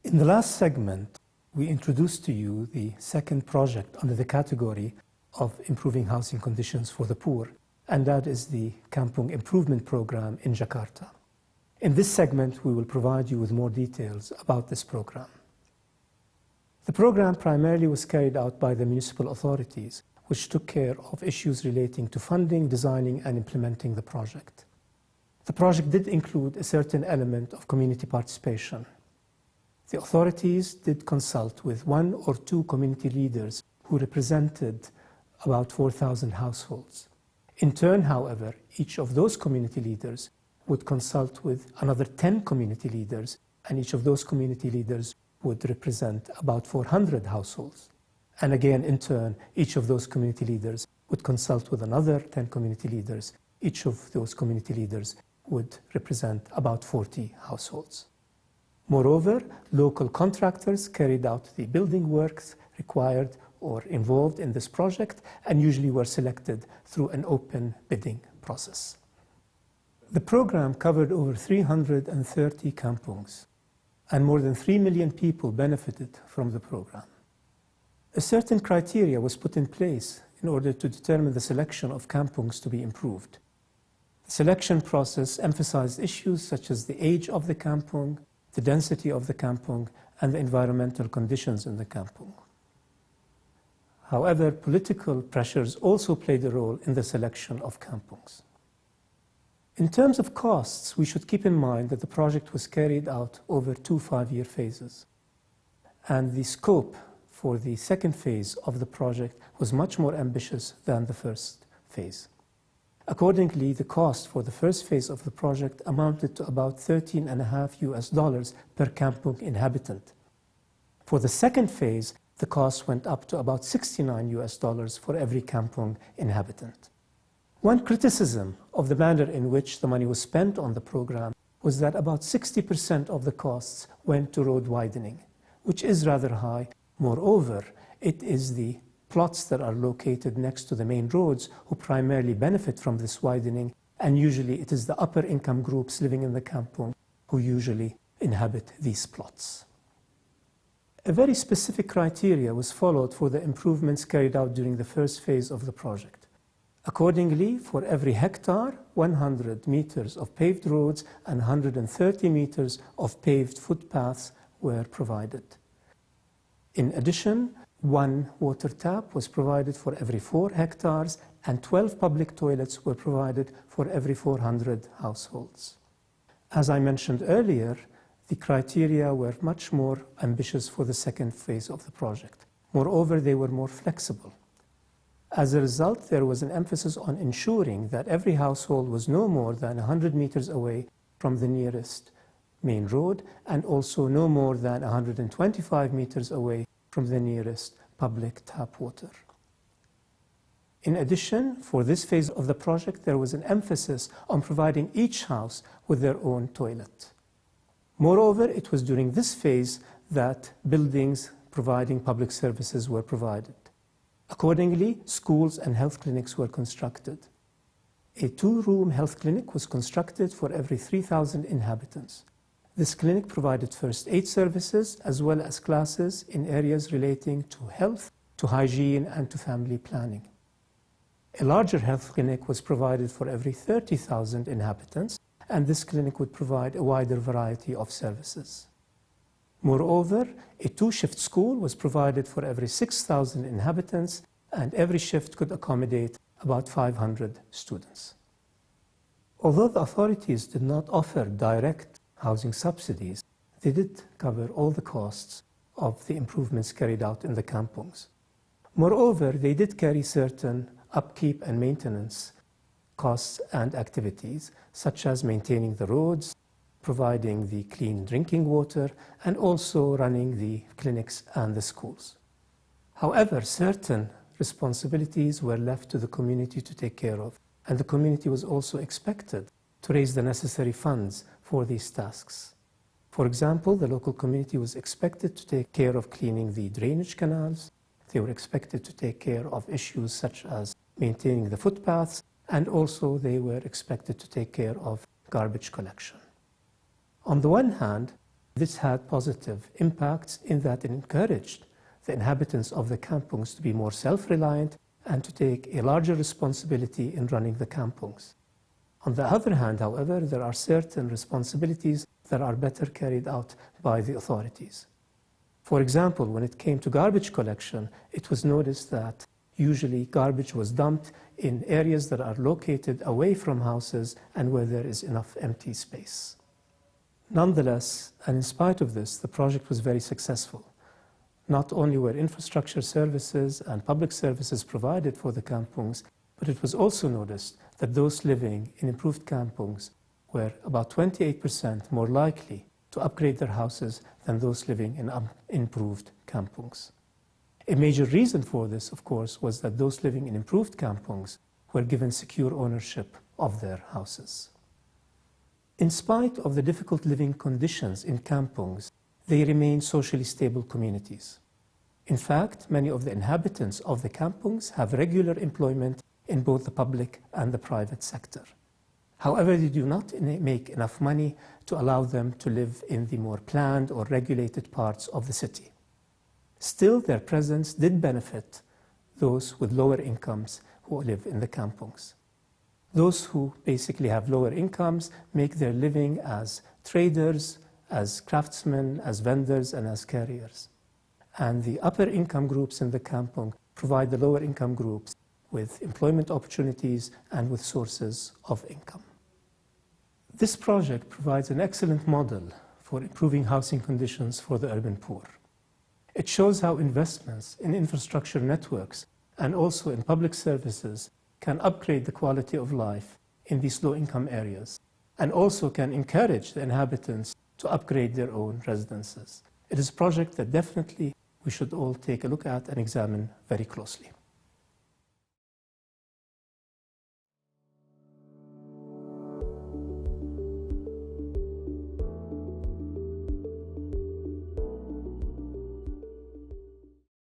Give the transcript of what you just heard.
In the last segment, we introduced to you the second project under the category of improving housing conditions for the poor, and that is the Kampung Improvement Programme in Jakarta. In this segment, we will provide you with more details about this program. The program primarily was carried out by the municipal authorities, which took care of issues relating to funding, designing, and implementing the project. The project did include a certain element of community participation. The authorities did consult with 1 or 2 community leaders who represented about 4,000 households. In turn, however, each of those community leaders would consult with another 10 community leaders, and each of those community leaders would represent about 400 households. And again, in turn, each of those community leaders would consult with another 10 community leaders. Each of those community leaders would represent about 40 households. Moreover, local contractors carried out the building works required or involved in this project and usually were selected through an open bidding process. The program covered over 330 kampungs, and more than 3 million people benefited from the program. A certain criteria was put in place in order to determine the selection of kampungs to be improved. The selection process emphasized issues such as the age of the kampung, the density of the kampung, and the environmental conditions in the kampung. However, political pressures also played a role in the selection of kampungs. In terms of costs, we should keep in mind that the project was carried out over 2 5-year phases, and the scope for the second phase of the project was much more ambitious than the first phase. Accordingly, the cost for the first phase of the project amounted to about $13.50 per kampung inhabitant. For the second phase, the cost went up to about $69 for every kampung inhabitant. One criticism of the manner in which the money was spent on the program was that about 60% of the costs went to road widening, which is rather high. Moreover, it is the plots that are located next to the main roads who primarily benefit from this widening, and usually it is the upper income groups living in the kampung who usually inhabit these plots. A very specific criteria was followed for the improvements carried out during the first phase of the project. Accordingly, for every hectare, 100 meters of paved roads and 130 meters of paved footpaths were provided. In addition, 1 water tap was provided for every 4 hectares, and 12 public toilets were provided for every 400 households. As I mentioned earlier, the criteria were much more ambitious for the second phase of the project. Moreover, they were more flexible. As a result, there was an emphasis on ensuring that every household was no more than 100 meters away from the nearest main road, and also no more than 125 meters away from the nearest public tap water. In addition, for this phase of the project, there was an emphasis on providing each house with their own toilet. Moreover, it was during this phase that buildings providing public services were provided. Accordingly, schools and health clinics were constructed. A 2-room health clinic was constructed for every 3,000 inhabitants. This clinic provided first aid services as well as classes in areas relating to health, to hygiene, and to family planning. A larger health clinic was provided for every 30,000 inhabitants, and this clinic would provide a wider variety of services. Moreover, a 2-shift school was provided for every 6,000 inhabitants, and every shift could accommodate about 500 students. Although the authorities did not offer direct housing subsidies, they did cover all the costs of the improvements carried out in the kampungs. Moreover, they did carry certain upkeep and maintenance costs and activities, such as maintaining the roads, providing the clean drinking water, and also running the clinics and the schools. However, certain responsibilities were left to the community to take care of, and the community was also expected to raise the necessary funds for these tasks. For example, the local community was expected to take care of cleaning the drainage canals. They were expected to take care of issues such as maintaining the footpaths, and also they were expected to take care of garbage collection. On the one hand, This had positive impacts in that it encouraged the inhabitants of the kampungs to be more self-reliant and to take a larger responsibility in running the kampungs. On the other hand, however, there are certain responsibilities that are better carried out by the authorities. For example, when it came to garbage collection, it was noticed that usually garbage was dumped in areas that are located away from houses and where there is enough empty space. Nonetheless, and in spite of this, the project was very successful. Not only were infrastructure services and public services provided for the kampungs, but it was also noticed that those living in improved kampungs were about 28% more likely to upgrade their houses than those living in unimproved kampungs. A major reason for this, of course, was that those living in improved kampungs were given secure ownership of their houses. In spite of the difficult living conditions in kampungs, they remain socially stable communities. In fact, many of the inhabitants of the kampungs have regular employment in both the public and the private sector. However, they do not make enough money to allow them to live in the more planned or regulated parts of the city. Still, their presence did benefit those with lower incomes who live in the kampungs. Those who basically have lower incomes make their living as traders, as craftsmen, as vendors, and as carriers. And the upper income groups in the kampung provide the lower income groups with employment opportunities and with sources of income. This project provides an excellent model for improving housing conditions for the urban poor. It shows how investments in infrastructure networks and also in public services can upgrade the quality of life in these low-income areas and also can encourage the inhabitants to upgrade their own residences. It is a project that definitely we should all take a look at and examine very closely.